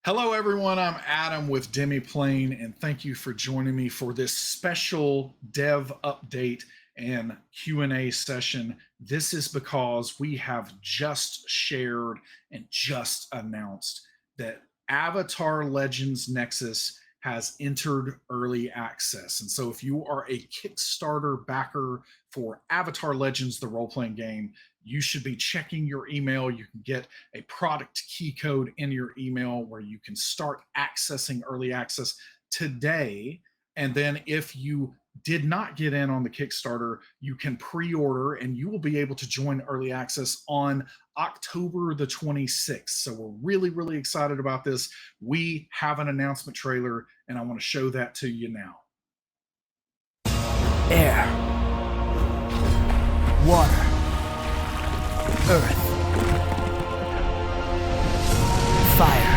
Hello, everyone. I'm Adam with Demiplane, and thank you for joining me for this special dev update and Q&A session. This is because we have just shared and just announced that Avatar Legends Nexus has entered early access. And so if you are a Kickstarter backer for Avatar Legends, the role-playing game, you should be checking your email. You can get a product key code in your email where you can start accessing early access today. And then if you did not get in on the Kickstarter, you can pre-order and you will be able to join early access on October the 26th. So we're really, really excited about this. We have an announcement trailer and I want to show that to you now. Air, water, earth, fire.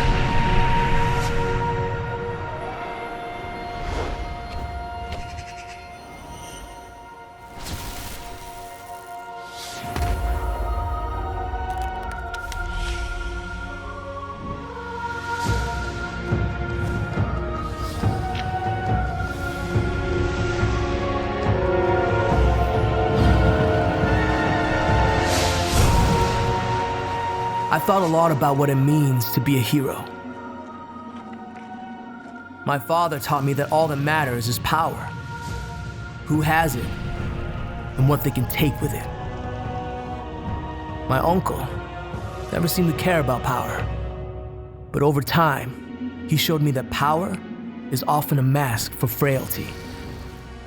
I thought a lot about what it means to be a hero. My father taught me that all that matters is power, who has it, and what they can take with it. My uncle never seemed to care about power, but over time, he showed me that power is often a mask for frailty.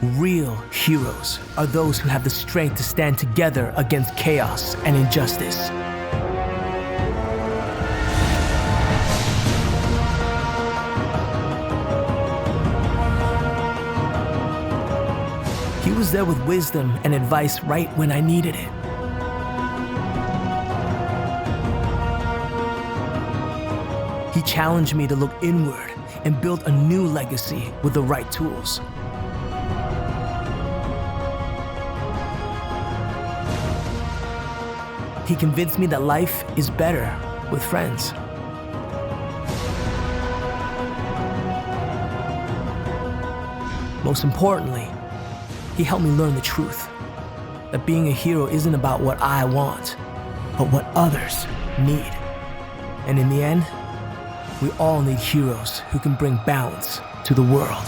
Real heroes are those who have the strength to stand together against chaos and injustice. He was there with wisdom and advice right when I needed it. He challenged me to look inward and build a new legacy with the right tools. He convinced me that life is better with friends. Most importantly, he helped me learn the truth, that being a hero isn't about what I want, but what others need. And in the end, we all need heroes who can bring balance to the world.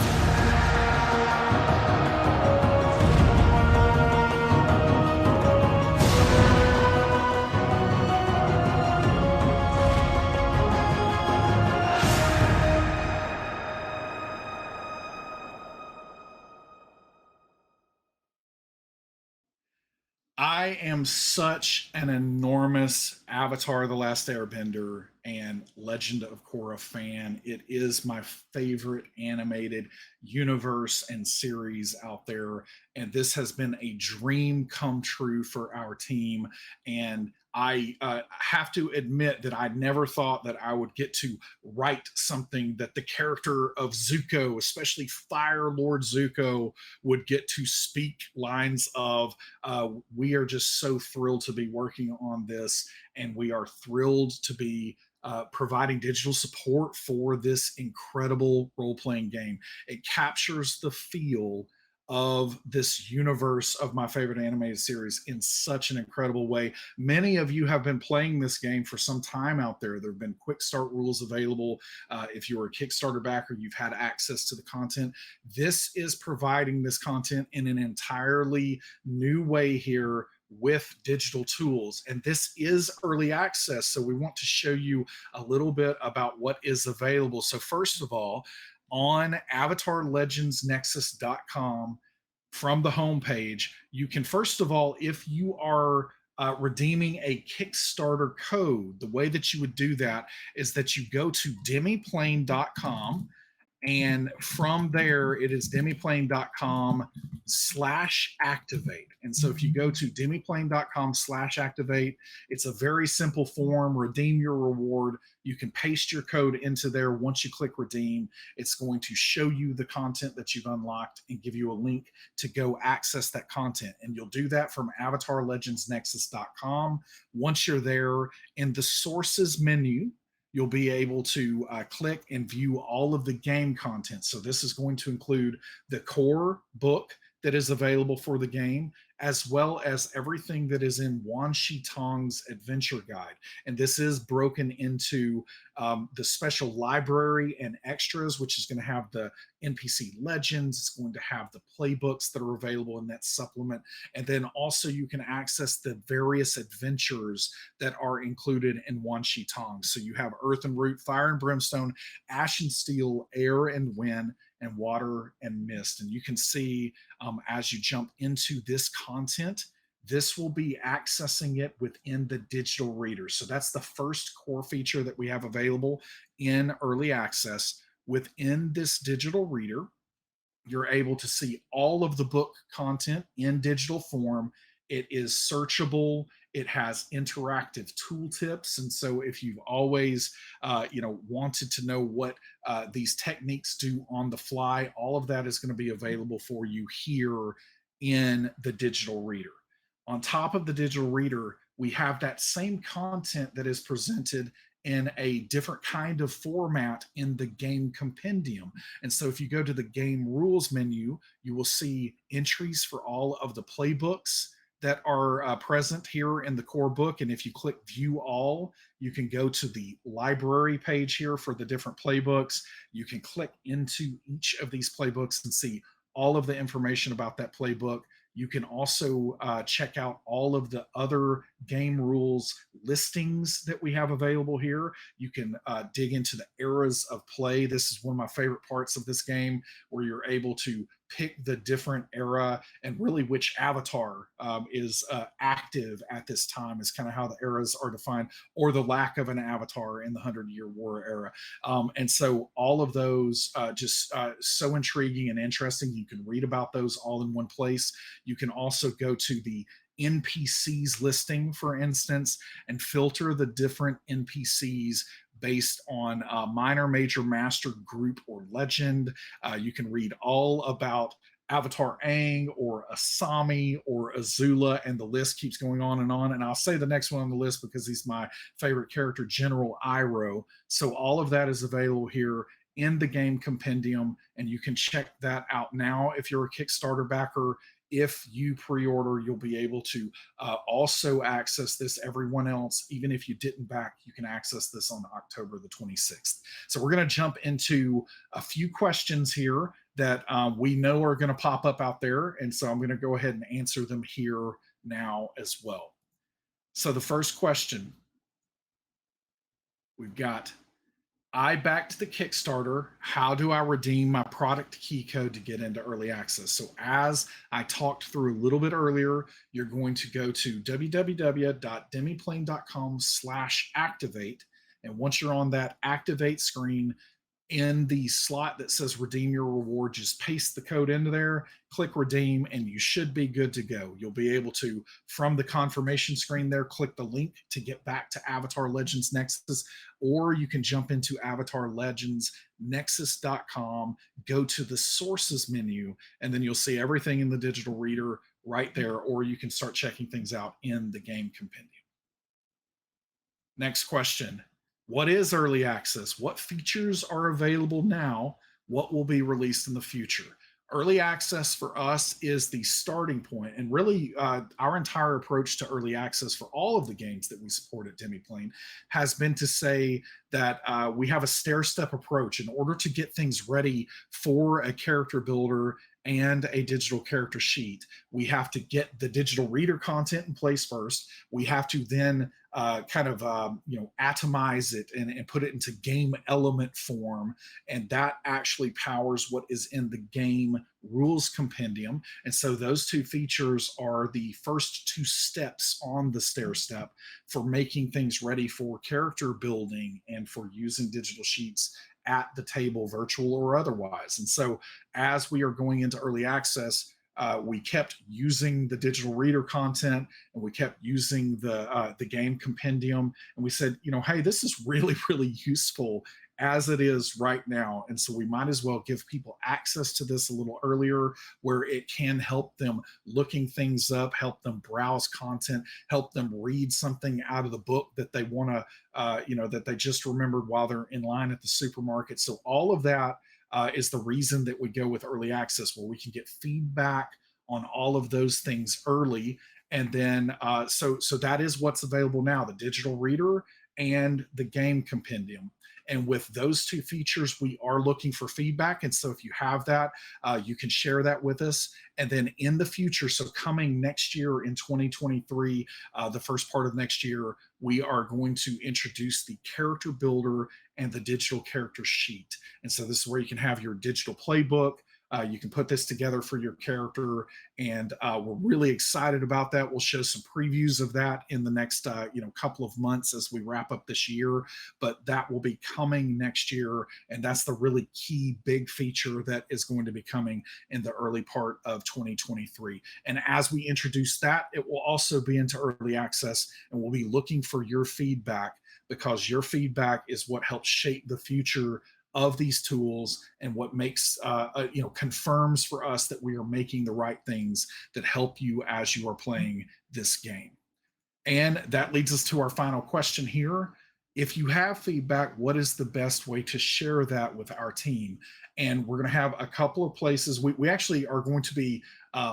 I am such an enormous Avatar: The Last Airbender and Legend of Korra fan. It is my favorite animated universe and series out there. And this has been a dream come true for our team. And I have to admit that I never thought that I would get to write something that the character of Zuko, especially Fire Lord Zuko, would get to speak lines of. We are just so thrilled to be working on this, and we are thrilled to be providing digital support for this incredible role-playing game. It captures the feel of this universe of my favorite animated series in such an incredible way. Many of you have been playing this game for some time out there. There have been quick start rules available. If you're a Kickstarter backer, you've had access to the content. This is providing this content in an entirely new way here with digital tools. And this is early access. So we want to show you a little bit about what is available. So first of all, on avatarlegendsnexus.com, from the homepage, you can first of all, if you are redeeming a Kickstarter code, the way that you would do that is that you go to demiplane.com, and from there it is demiplane.com/activate. And so if you go to demiplane.com/activate, it's a very simple form. Redeem your reward. You can paste your code into there. Once you click redeem, it's going to show you the content that you've unlocked and give you a link to go access that content. And you'll do that from avatarlegendsnexus.com. Once you're there, in the sources menu, you'll be able to click and view all of the game content. So this is going to include the core book that is available for the game, as well as everything that is in Wan Shi Tong's adventure guide. And this is broken into the special library and extras, which is going to have the NPC legends. It's going to have the playbooks that are available in that supplement. And then also you can access the various adventures that are included in Wan Shi Tong. So you have Earth and Root, Fire and Brimstone, Ash and Steel, Air and Wind, and Water and Mist. And you can see as you jump into this content, this will be accessing it within the digital reader. So that's the first core feature that we have available in early access. Within this digital reader, you're able to see all of the book content in digital form. It is searchable. It has interactive tooltips, and so if you've always, wanted to know what these techniques do on the fly, all of that is going to be available for you here in the digital reader. On top of the digital reader, we have that same content that is presented in a different kind of format in the game compendium. And so if you go to the game rules menu, you will see entries for all of the playbooks that are present here in the core book. And if you click view all, you can go to the library page here for the different playbooks. You can click into each of these playbooks and see all of the information about that playbook. You can also check out all of the other game rules listings that we have available here. You can dig into the eras of play. This is one of my favorite parts of this game, where you're able to pick the different era and really which avatar is active at this time, is kind of how the eras are defined, or the lack of an avatar in the 100-Year War era. And so all of those just so intriguing and interesting. You can read about those all in one place. You can also go to the NPCs listing, for instance, and filter the different NPCs based on minor, major, master, group, or legend. You can read all about Avatar Aang or Asami or Azula, and the list keeps going on and on. And I'll say the next one on the list because he's my favorite character, General Iroh. So all of that is available here in the game compendium, and you can check that out now if you're a Kickstarter backer. If you pre-order, you'll be able to also access this. Everyone else, even if you didn't back, you can access this on October the 26th. So we're going to jump into a few questions here that we know are going to pop up out there. And so I'm going to go ahead and answer them here now as well. So the first question, we've got, I backed the Kickstarter. How do I redeem my product key code to get into early access? So as I talked through a little bit earlier, you're going to go to www.demiplane.com/activate. And once you're on that activate screen, in the slot that says redeem your reward, just paste the code into there, click redeem, and you should be good to go. You'll be able to, from the confirmation screen there, click the link to get back to Avatar Legends Nexus, or you can jump into Avatar Legends Nexus.com, go to the sources menu, and then you'll see everything in the digital reader right there, or you can start checking things out in the game compendium. Next question. What is early access? What features are available now? What will be released in the future? Early access for us is the starting point, and really our entire approach to early access for all of the games that we support at Demiplane has been to say that we have a stair-step approach. In order to get things ready for a character builder and a digital character sheet, we have to get the digital reader content in place first. We have to then atomize it and put it into game element form, and that actually powers what is in the game rules compendium. And so those two features are the first two steps on the stair step for making things ready for character building and for using digital sheets at the table, virtual or otherwise. And so as we are going into early access, we kept using the digital reader content, and we kept using the game compendium, and we said, hey, this is really, really useful as it is right now. And so we might as well give people access to this a little earlier, where it can help them looking things up, help them browse content, help them read something out of the book that they want to, that they just remembered while they're in line at the supermarket. So all of that is the reason that we go with early access, where we can get feedback on all of those things early. And then, so that is what's available now: the digital reader and the game compendium. And with those two features, we are looking for feedback. And so if you have that, you can share that with us. And then in the future, so coming next year in 2023, the first part of next year, we are going to introduce the character builder and the digital character sheet. And so this is where you can have your digital playbook. You can put this together for your character, and we're really excited about that. We'll show some previews of that in the next couple of months as we wrap up this year, but that will be coming next year, and that's the really key big feature that is going to be coming in the early part of 2023. And as we introduce that, it will also be into early access, and we'll be looking for your feedback, because your feedback is what helps shape the future of these tools, and what makes confirms for us that we are making the right things that help you as you are playing this game. And that leads us to our final question here. If you have feedback, what is the best way to share that with our team? And we're going to have a couple of places. We actually are going to be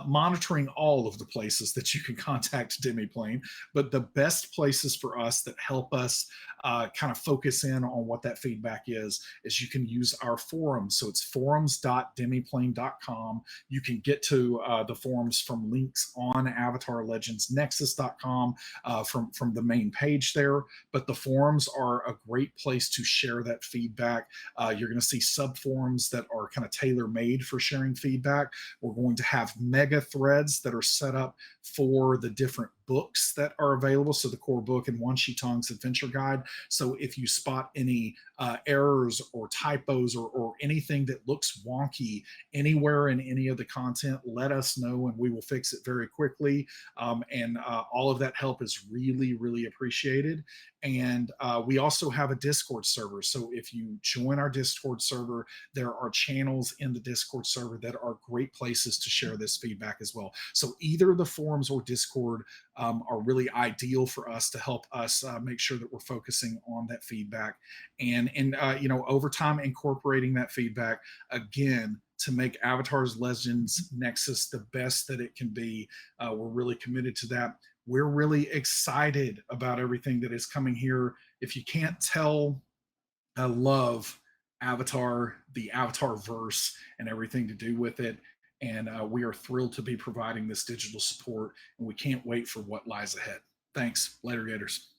monitoring all of the places that you can contact Demiplane, but the best places for us that help us kind of focus in on what that feedback is you can use our forums. So it's forums.demiplane.com. You can get to the forums from links on avatarlegendsnexus.com from the main page there. But the forums are a great place to share that feedback. You're going to see sub forums that are kind of tailor made for sharing feedback. We're going to have mega threads that are set up for the different books that are available. So the core book and Wan Shi Tong's adventure guide. So if you spot any errors or typos or anything that looks wonky anywhere in any of the content, let us know and we will fix it very quickly. And all of that help is really, really appreciated. And we also have a Discord server. So if you join our Discord server, there are channels in the Discord server that are great places to share this feedback as well. So either the forums or Discord are really ideal for us to help us make sure that we're focusing on that feedback, and over time incorporating that feedback again to make Avatar's Legends Nexus the best that it can be. We're really committed to that. We're really excited about everything that is coming here. If you can't tell, I love Avatar, the Avatar verse, and everything to do with it. And we are thrilled to be providing this digital support, and we can't wait for what lies ahead. Thanks. Later, Gators.